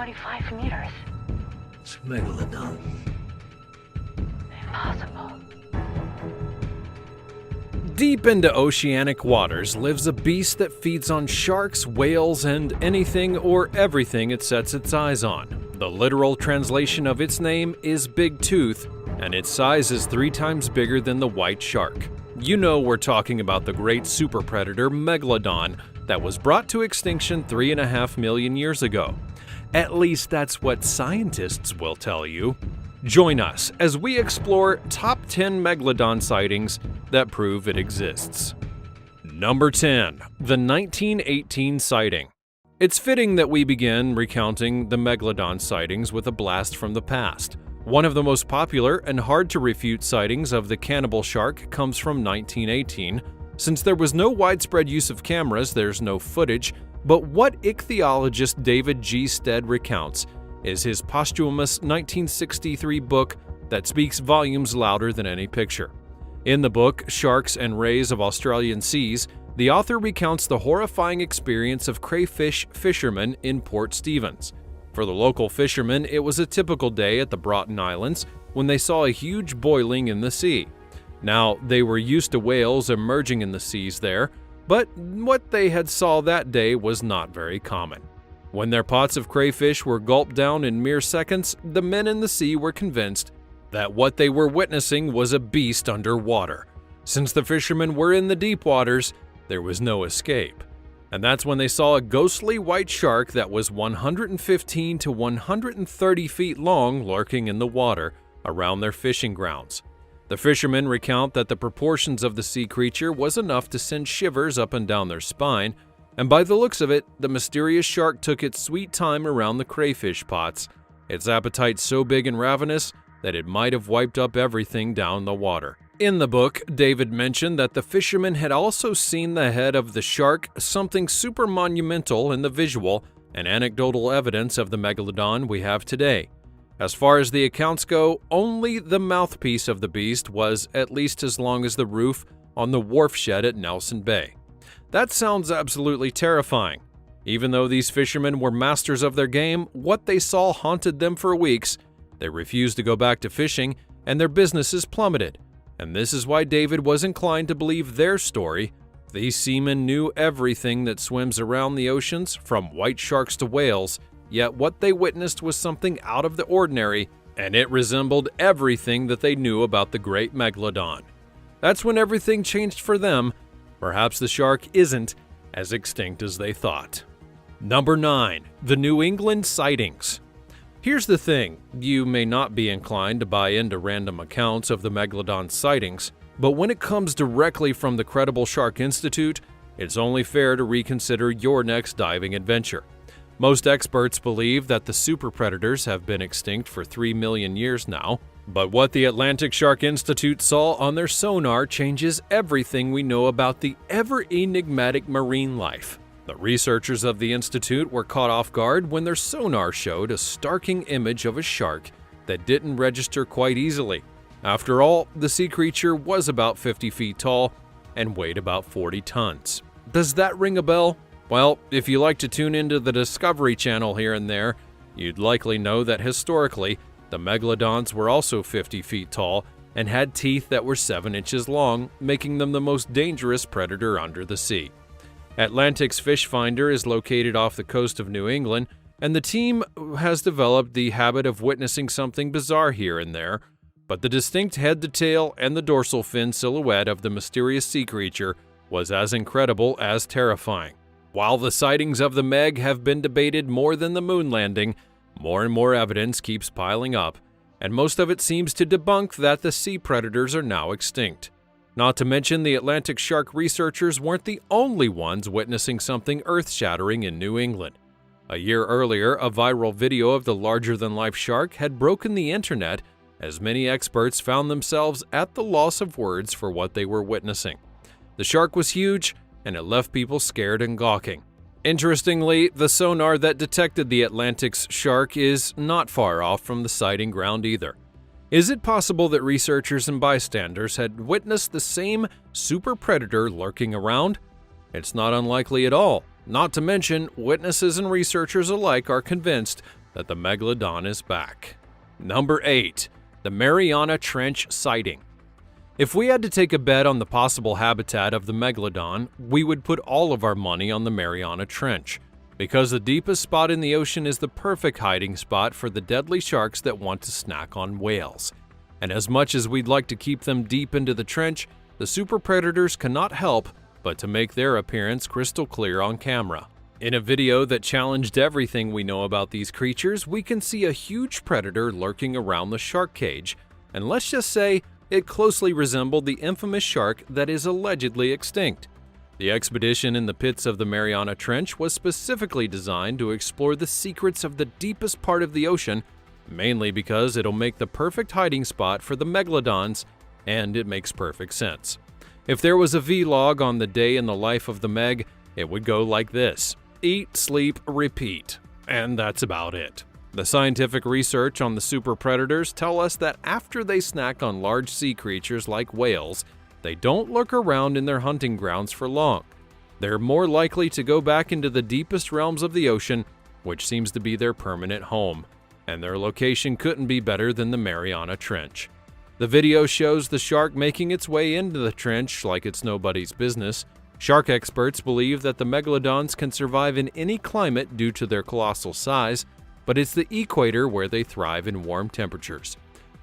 25 meters. It's Megalodon. Impossible. Deep into oceanic waters lives a beast that feeds on sharks, whales, and anything or everything it sets its eyes on. The literal translation of its name is Big Tooth, and its size is 3 times bigger than the white shark. You know we're talking about the great super predator Megalodon that was brought to extinction 3.5 million years ago. At least that's what scientists will tell you. Join us as we explore top 10 Megalodon sightings that prove it exists. Number 10. The 1918 sighting. It's fitting that we begin recounting the Megalodon sightings with a blast from the past. One of the most popular and hard-to-refute sightings of the cannibal shark comes from 1918. Since there was no widespread use of cameras, there's no footage, but what ichthyologist David G. Stead recounts is his posthumous 1963 book that speaks volumes louder than any picture. In the book, Sharks and Rays of Australian Seas, the author recounts the horrifying experience of crayfish fishermen in Port Stephens. For the local fishermen, it was a typical day at the Broughton Islands when they saw a huge boiling in the sea. Now, they were used to whales emerging in the seas there, but what they had saw that day was not very common. When their pots of crayfish were gulped down in mere seconds, the men in the sea were convinced that what they were witnessing was a beast underwater. Since the fishermen were in the deep waters, there was no escape. And that's when they saw a ghostly white shark that was 115 to 130 feet long lurking in the water around their fishing grounds. The fishermen recount that the proportions of the sea creature was enough to send shivers up and down their spine, and by the looks of it, the mysterious shark took its sweet time around the crayfish pots, its appetite so big and ravenous that it might have wiped up everything down the water. In the book, David mentioned that the fishermen had also seen the head of the shark, something super monumental in the visual and anecdotal evidence of the Megalodon we have today. As far as the accounts go, only the mouthpiece of the beast was at least as long as the roof on the wharf shed at Nelson Bay. That sounds absolutely terrifying. Even though these fishermen were masters of their game, what they saw haunted them for weeks. They refused to go back to fishing, and their businesses plummeted. And this is why David was inclined to believe their story. These seamen knew everything that swims around the oceans, from white sharks to whales, yet what they witnessed was something out of the ordinary, and it resembled everything that they knew about the great Megalodon. That's when everything changed for them. Perhaps the shark isn't as extinct as they thought. Number 9. The New England Sightings. Here's the thing, you may not be inclined to buy into random accounts of the Megalodon sightings, but when it comes directly from the credible Shark Institute, it's only fair to reconsider your next diving adventure. Most experts believe that the super predators have been extinct for 3 million years now, but what the Atlantic Shark Institute saw on their sonar changes everything we know about the ever-enigmatic marine life. The researchers of the Institute were caught off guard when their sonar showed a starking image of a shark that didn't register quite easily. After all, the sea creature was about 50 feet tall and weighed about 40 tons. Does that ring a bell? Well, if you like to tune into the Discovery Channel here and there, you'd likely know that historically, the Megalodons were also 50 feet tall and had teeth that were 7 inches long, making them the most dangerous predator under the sea. Atlantic's Fish Finder is located off the coast of New England, and the team has developed the habit of witnessing something bizarre here and there, but the distinct head-to-tail and the dorsal fin silhouette of the mysterious sea creature was as incredible as terrifying. While the sightings of the Meg have been debated more than the moon landing, more and more evidence keeps piling up, and most of it seems to debunk that the sea predators are now extinct. Not to mention, the Atlantic shark researchers weren't the only ones witnessing something earth-shattering in New England. A year earlier, a viral video of the larger-than-life shark had broken the internet, as many experts found themselves at the loss of words for what they were witnessing. The shark was huge, and it left people scared and gawking. Interestingly, the sonar that detected the Atlantic's shark is not far off from the sighting ground either. Is it possible that researchers and bystanders had witnessed the same super predator lurking around? It's not unlikely at all. Not to mention, witnesses and researchers alike are convinced that the Megalodon is back. Number 8. The Mariana Trench Sighting. If we had to take a bet on the possible habitat of the Megalodon, we would put all of our money on the Mariana Trench, because the deepest spot in the ocean is the perfect hiding spot for the deadly sharks that want to snack on whales. And as much as we'd like to keep them deep into the trench, the super predators cannot help but to make their appearance crystal clear on camera. In a video that challenged everything we know about these creatures, we can see a huge predator lurking around the shark cage, and let's just say it closely resembled the infamous shark that is allegedly extinct. The expedition in the pits of the Mariana Trench was specifically designed to explore the secrets of the deepest part of the ocean, mainly because it'll make the perfect hiding spot for the Megalodons, and it makes perfect sense. If there was a vlog on the day in the life of the Meg, it would go like this: eat, sleep, repeat. And that's about it. The scientific research on the super predators tell us that after they snack on large sea creatures like whales, they don't lurk around in their hunting grounds for long. They're more likely to go back into the deepest realms of the ocean, which seems to be their permanent home. And their location couldn't be better than the Mariana Trench. The video shows the shark making its way into the trench like it's nobody's business. Shark experts believe that the Megalodons can survive in any climate due to their colossal size, but it's the equator where they thrive in warm temperatures.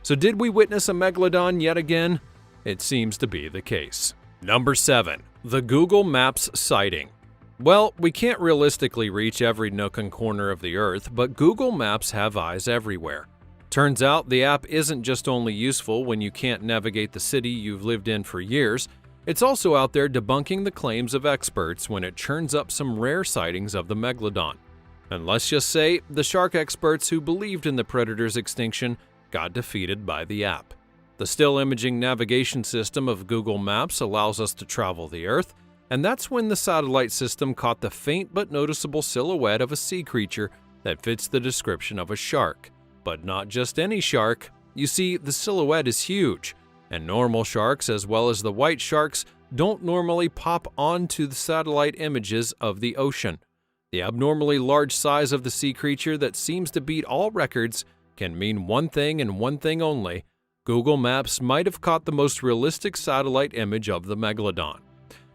So did we witness a Megalodon yet again? It seems to be the case. Number 7. The Google Maps Sighting. Well, we can't realistically reach every nook and corner of the Earth, but Google Maps have eyes everywhere. Turns out the app isn't just only useful when you can't navigate the city you've lived in for years, it's also out there debunking the claims of experts when it churns up some rare sightings of the Megalodon. And let's just say, the shark experts who believed in the predator's extinction got defeated by the app. The still imaging navigation system of Google Maps allows us to travel the Earth, and that's when the satellite system caught the faint but noticeable silhouette of a sea creature that fits the description of a shark. But not just any shark. You see, the silhouette is huge, and normal sharks as well as the white sharks don't normally pop onto the satellite images of the ocean. The abnormally large size of the sea creature that seems to beat all records can mean one thing and one thing only: Google Maps might have caught the most realistic satellite image of the Megalodon.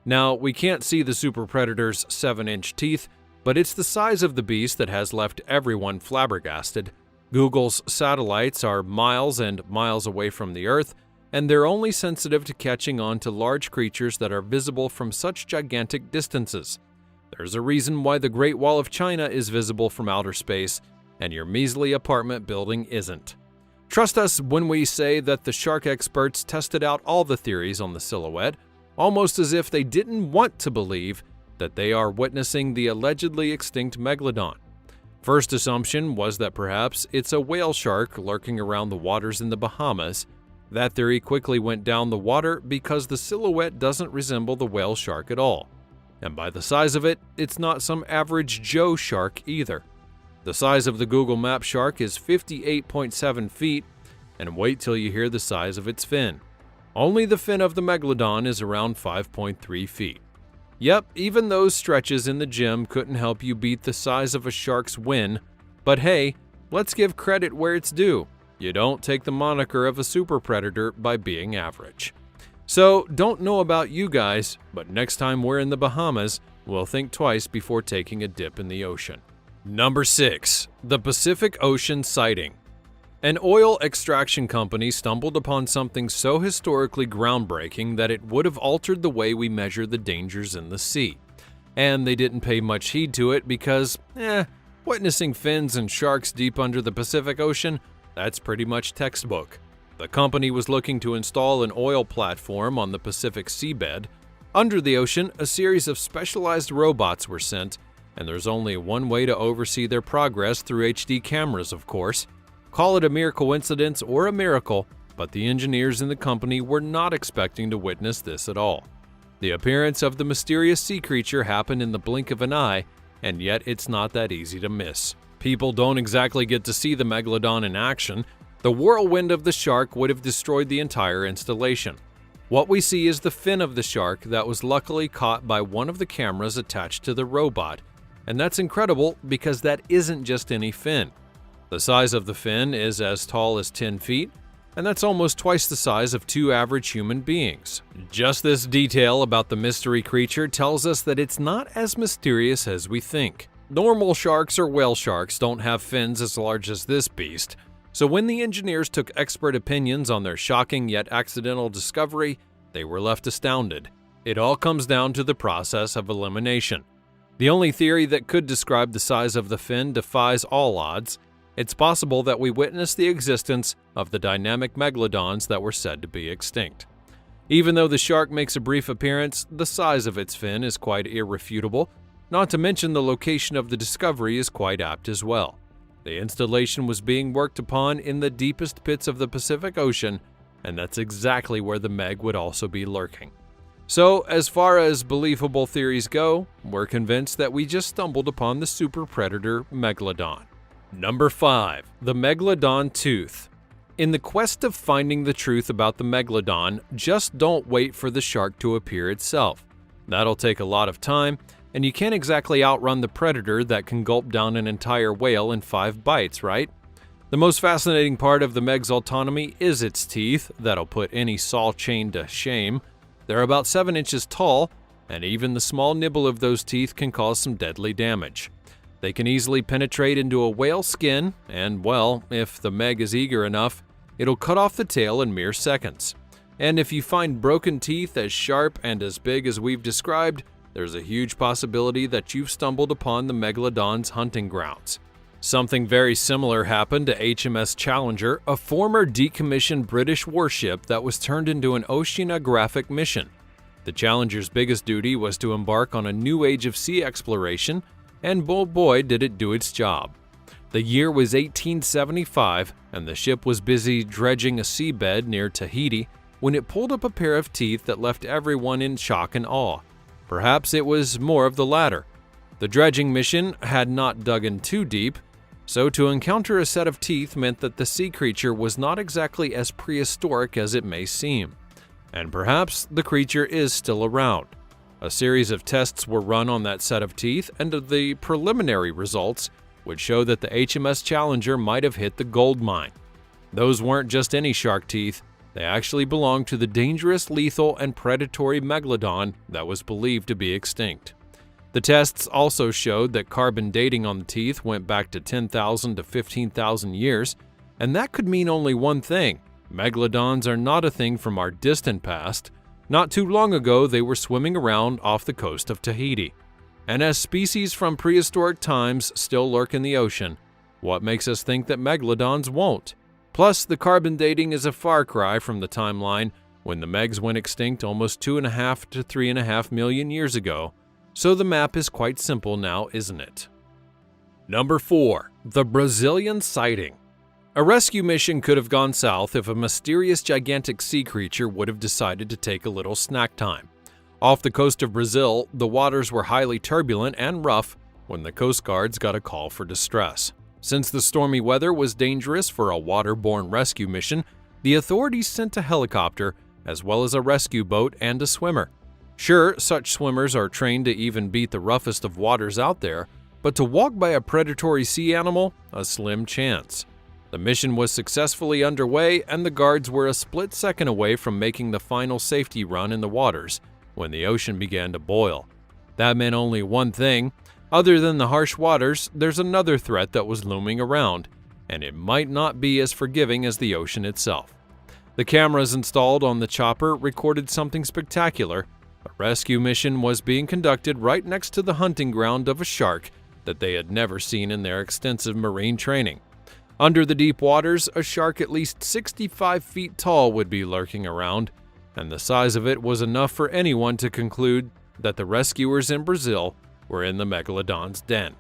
Now, we can't see the super predator's 7-inch teeth, but it's the size of the beast that has left everyone flabbergasted. Google's satellites are miles and miles away from the Earth, and they're only sensitive to catching on to large creatures that are visible from such gigantic distances. There's a reason why the Great Wall of China is visible from outer space, and your measly apartment building isn't. Trust us when we say that the shark experts tested out all the theories on the silhouette, almost as if they didn't want to believe that they are witnessing the allegedly extinct Megalodon. First assumption was that perhaps it's a whale shark lurking around the waters in the Bahamas. That theory quickly went down the water because the silhouette doesn't resemble the whale shark at all. And by the size of it, it's not some average Joe shark either. The size of the Google Map shark is 58.7 feet, and wait till you hear the size of its fin. Only the fin of the Megalodon is around 5.3 feet. Yep, even those stretches in the gym couldn't help you beat the size of a shark's win, but hey, let's give credit where it's due. You don't take the moniker of a super predator by being average. So, don't know about you guys, but next time we're in the Bahamas, we'll think twice before taking a dip in the ocean. Number 6. The Pacific Ocean Sighting. An oil extraction company stumbled upon something so historically groundbreaking that it would have altered the way we measure the dangers in the sea. And they didn't pay much heed to it because, witnessing fins and sharks deep under the Pacific Ocean, that's pretty much textbook. The company was looking to install an oil platform on the Pacific seabed. Under the ocean, a series of specialized robots were sent, and there's only one way to oversee their progress through HD cameras, of course. Call it a mere coincidence or a miracle, but the engineers in the company were not expecting to witness this at all. The appearance of the mysterious sea creature happened in the blink of an eye, and yet it's not that easy to miss. People don't exactly get to see the Megalodon in action. The whirlwind of the shark would have destroyed the entire installation. What we see is the fin of the shark that was luckily caught by one of the cameras attached to the robot. And that's incredible because that isn't just any fin. The size of the fin is as tall as 10 feet, and that's almost twice the size of 2 average human beings. Just this detail about the mystery creature tells us that it's not as mysterious as we think. Normal sharks or whale sharks don't have fins as large as this beast, so when the engineers took expert opinions on their shocking yet accidental discovery, they were left astounded. It all comes down to the process of elimination. The only theory that could describe the size of the fin defies all odds. It's possible that we witnessed the existence of the dynamic megalodons that were said to be extinct. Even though the shark makes a brief appearance, the size of its fin is quite irrefutable, not to mention the location of the discovery is quite apt as well. The installation was being worked upon in the deepest pits of the Pacific Ocean, and that's exactly where the Meg would also be lurking. So, as far as believable theories go, we're convinced that we just stumbled upon the super predator Megalodon. Number 5. The Megalodon Tooth. In the quest of finding the truth about the Megalodon, just don't wait for the shark to appear itself. That'll take a lot of time, and you can't exactly outrun the predator that can gulp down an entire whale in 5 bites, right? The most fascinating part of the Meg's autonomy is its teeth that'll put any saw chain to shame. They're about 7 inches tall, and even the small nibble of those teeth can cause some deadly damage. They can easily penetrate into a whale's skin, and well, if the Meg is eager enough, it'll cut off the tail in mere seconds. And if you find broken teeth as sharp and as big as we've described, there's a huge possibility that you've stumbled upon the Megalodon's hunting grounds. Something very similar happened to HMS Challenger, a former decommissioned British warship that was turned into an oceanographic mission. The Challenger's biggest duty was to embark on a new age of sea exploration, and oh boy did it do its job. The year was 1875, and the ship was busy dredging a seabed near Tahiti when it pulled up a pair of teeth that left everyone in shock and awe. Perhaps it was more of the latter. The dredging mission had not dug in too deep, so to encounter a set of teeth meant that the sea creature was not exactly as prehistoric as it may seem. And perhaps the creature is still around. A series of tests were run on that set of teeth, and the preliminary results would show that the HMS Challenger might have hit the gold mine. Those weren't just any shark teeth, they actually belonged to the dangerous, lethal, and predatory Megalodon that was believed to be extinct. The tests also showed that carbon dating on the teeth went back to 10,000 to 15,000 years, and that could mean only one thing: Megalodons are not a thing from our distant past. Not too long ago, they were swimming around off the coast of Tahiti. And as species from prehistoric times still lurk in the ocean, what makes us think that Megalodons won't? Plus, the carbon dating is a far cry from the timeline when the Megs went extinct almost 2.5 to 3.5 million years ago, so the map is quite simple now, isn't it? Number 4. The Brazilian Sighting. A rescue mission could have gone south if a mysterious gigantic sea creature would have decided to take a little snack time. Off the coast of Brazil, the waters were highly turbulent and rough when the Coast Guards got a call for distress. Since the stormy weather was dangerous for a waterborne rescue mission, the authorities sent a helicopter, as well as a rescue boat and a swimmer. Sure, such swimmers are trained to even beat the roughest of waters out there, but to walk by a predatory sea animal, a slim chance. The mission was successfully underway, and the guards were a split second away from making the final safety run in the waters when the ocean began to boil. That meant only one thing. Other than the harsh waters, there's another threat that was looming around, and it might not be as forgiving as the ocean itself. The cameras installed on the chopper recorded something spectacular. A rescue mission was being conducted right next to the hunting ground of a shark that they had never seen in their extensive marine training. Under the deep waters, a shark at least 65 feet tall would be lurking around, and the size of it was enough for anyone to conclude that the rescuers in Brazil were in the Megalodon's den.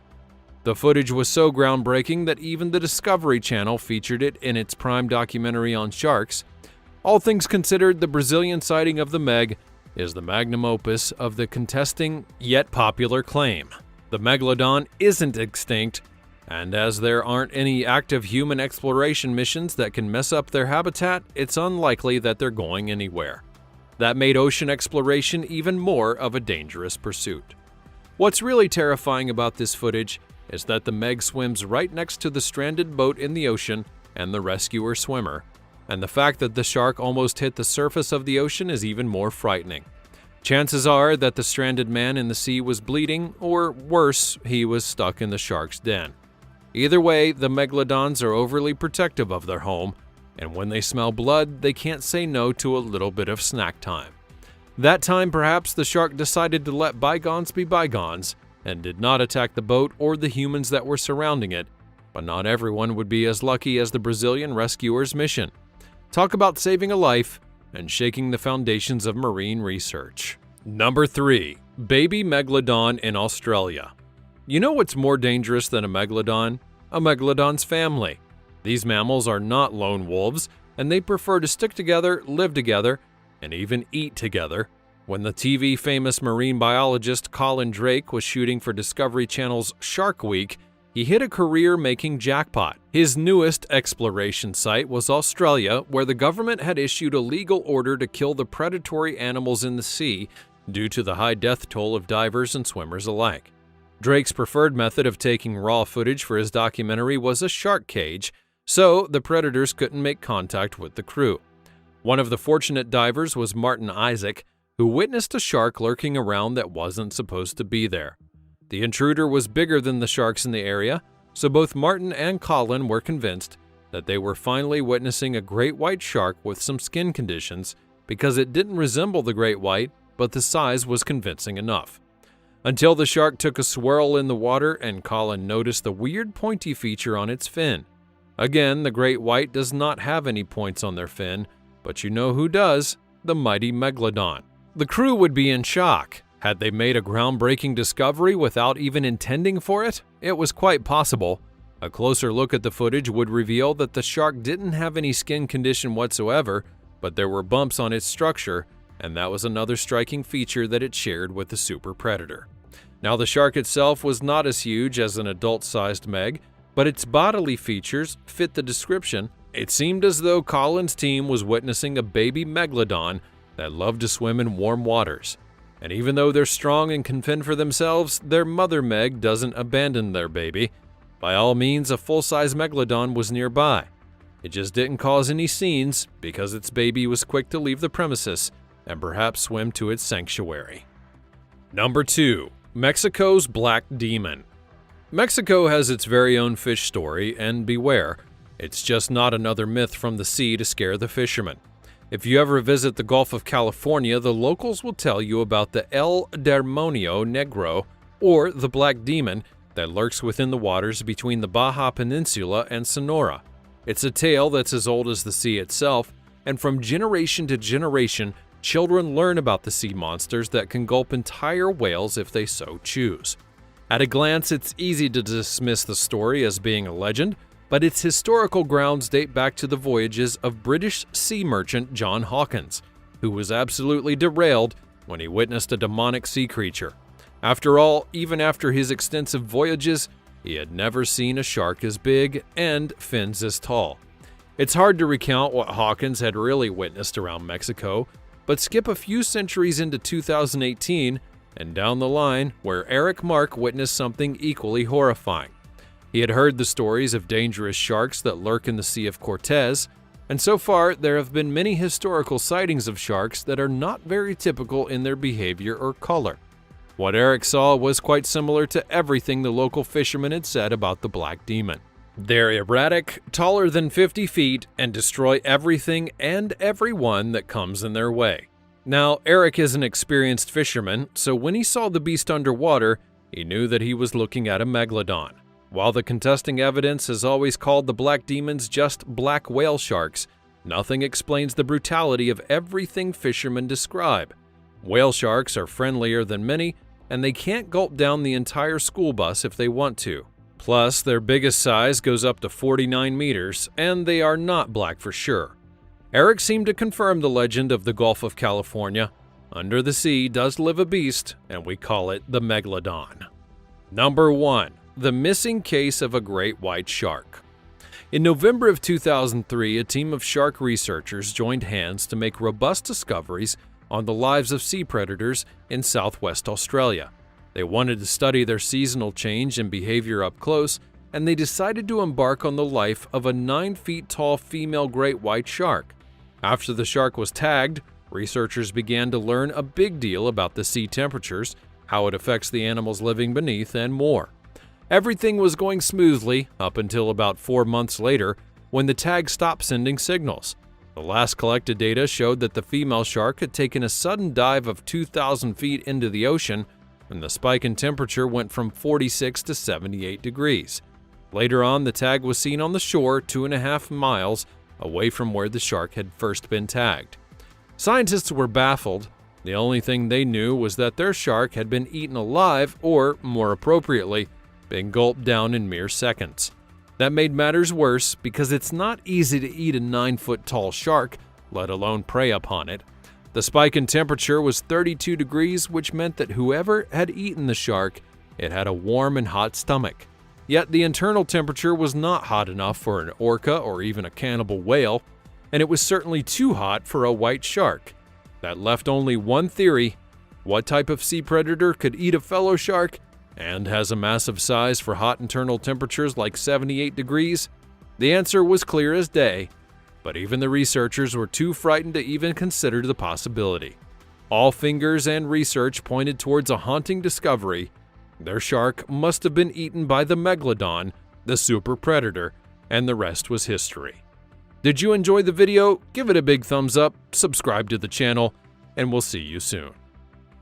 The footage was so groundbreaking that even the Discovery Channel featured it in its prime documentary on sharks. All things considered, the Brazilian sighting of the Meg is the magnum opus of the contesting yet popular claim. The Megalodon isn't extinct, and as there aren't any active human exploration missions that can mess up their habitat, it's unlikely that they're going anywhere. That made ocean exploration even more of a dangerous pursuit. What's really terrifying about this footage is that the Meg swims right next to the stranded boat in the ocean and the rescuer swimmer, and the fact that the shark almost hit the surface of the ocean is even more frightening. Chances are that the stranded man in the sea was bleeding, or worse, he was stuck in the shark's den. Either way, the megalodons are overly protective of their home, and when they smell blood, they can't say no to a little bit of snack time. That time, perhaps the shark decided to let bygones be bygones and did not attack the boat or the humans that were surrounding it, but not everyone would be as lucky as the Brazilian rescuer's mission. Talk about saving a life and shaking the foundations of marine research. Number 3. Baby Megalodon in Australia. You know what's more dangerous than a megalodon? A megalodon's family. These mammals are not lone wolves, and they prefer to stick together, live together, and even eat together. When the TV famous marine biologist Colin Drake was shooting for Discovery Channel's Shark Week, he hit a career-making jackpot. His newest exploration site was Australia, where the government had issued a legal order to kill the predatory animals in the sea due to the high death toll of divers and swimmers alike. Drake's preferred method of taking raw footage for his documentary was a shark cage, so the predators couldn't make contact with the crew. One of the fortunate divers was Martin Isaac, who witnessed a shark lurking around that wasn't supposed to be there. The intruder was bigger than the sharks in the area, so both Martin and Colin were convinced that they were finally witnessing a great white shark with some skin conditions because it didn't resemble the great white, but the size was convincing enough. Until the shark took a swirl in the water and Colin noticed the weird pointy feature on its fin. Again, the great white does not have any points on their fin, but you know who does? The mighty Megalodon. The crew would be in shock. Had they made a groundbreaking discovery without even intending for it? It was quite possible. A closer look at the footage would reveal that the shark didn't have any skin condition whatsoever, but there were bumps on its structure, and that was another striking feature that it shared with the super predator. Now, the shark itself was not as huge as an adult-sized Meg, but its bodily features fit the description. It seemed as though Colin's team was witnessing a baby Megalodon that loved to swim in warm waters. And even though they're strong and can fend for themselves, their mother Meg doesn't abandon their baby. By all means, a full-size Megalodon was nearby. It just didn't cause any scenes because its baby was quick to leave the premises and perhaps swim to its sanctuary. Number 2. Mexico's Black Demon. Mexico has its very own fish story, and beware, it's just not another myth from the sea to scare the fishermen. If you ever visit the Gulf of California, the locals will tell you about the El Demonio Negro, or the Black Demon, that lurks within the waters between the Baja Peninsula and Sonora. It's a tale that's as old as the sea itself, and from generation to generation, children learn about the sea monsters that can gulp entire whales if they so choose. At a glance, it's easy to dismiss the story as being a legend, but its historical grounds date back to the voyages of British sea merchant John Hawkins, who was absolutely derailed when he witnessed a demonic sea creature. After all, even after his extensive voyages, he had never seen a shark as big and fins as tall. It's hard to recount what Hawkins had really witnessed around Mexico, but skip a few centuries into 2018 and down the line where Eric Mark witnessed something equally horrifying. He had heard the stories of dangerous sharks that lurk in the Sea of Cortez, and so far there have been many historical sightings of sharks that are not very typical in their behavior or color. What Eric saw was quite similar to everything the local fishermen had said about the Black Demon. They're erratic, taller than 50 feet, and destroy everything and everyone that comes in their way. Now, Eric is an experienced fisherman, so when he saw the beast underwater, he knew that he was looking at a megalodon. While the contesting evidence has always called the black demons just black whale sharks, nothing explains the brutality of everything fishermen describe. Whale sharks are friendlier than many, and they can't gulp down the entire school bus if they want to. Plus, their biggest size goes up to 49 meters, and they are not black for sure. Eric seemed to confirm the legend of the Gulf of California. Under the sea does live a beast, and we call it the Megalodon. Number 1. The missing case of a great white shark. In November of 2003, a team of shark researchers joined hands to make robust discoveries on the lives of sea predators in southwest Australia. They wanted to study their seasonal change and behavior up close, and they decided to embark on the life of a 9 feet tall female great white shark. After the shark was tagged, researchers began to learn a big deal about the sea temperatures, how it affects the animals living beneath, and more. Everything was going smoothly up until about 4 months later, when the tag stopped sending signals. The last collected data showed that the female shark had taken a sudden dive of 2,000 feet into the ocean, and the spike in temperature went from 46 to 78 degrees. Later on, the tag was seen on the shore 2.5 miles away from where the shark had first been tagged. Scientists were baffled. The only thing they knew was that their shark had been eaten alive, or, more appropriately, been gulped down in mere seconds. That made matters worse because it's not easy to eat a 9-foot-tall shark, let alone prey upon it. The spike in temperature was 32 degrees, which meant that whoever had eaten the shark, it had a warm and hot stomach. Yet the internal temperature was not hot enough for an orca or even a cannibal whale, and it was certainly too hot for a white shark. That left only one theory: what type of sea predator could eat a fellow shark and has a massive size for hot internal temperatures like 78 degrees? The answer was clear as day, but even the researchers were too frightened to even consider the possibility. All fingers and research pointed towards a haunting discovery. Their shark must have been eaten by the Megalodon, the super predator, and the rest was history. Did you enjoy the video? Give it a big thumbs up, subscribe to the channel, and we'll see you soon.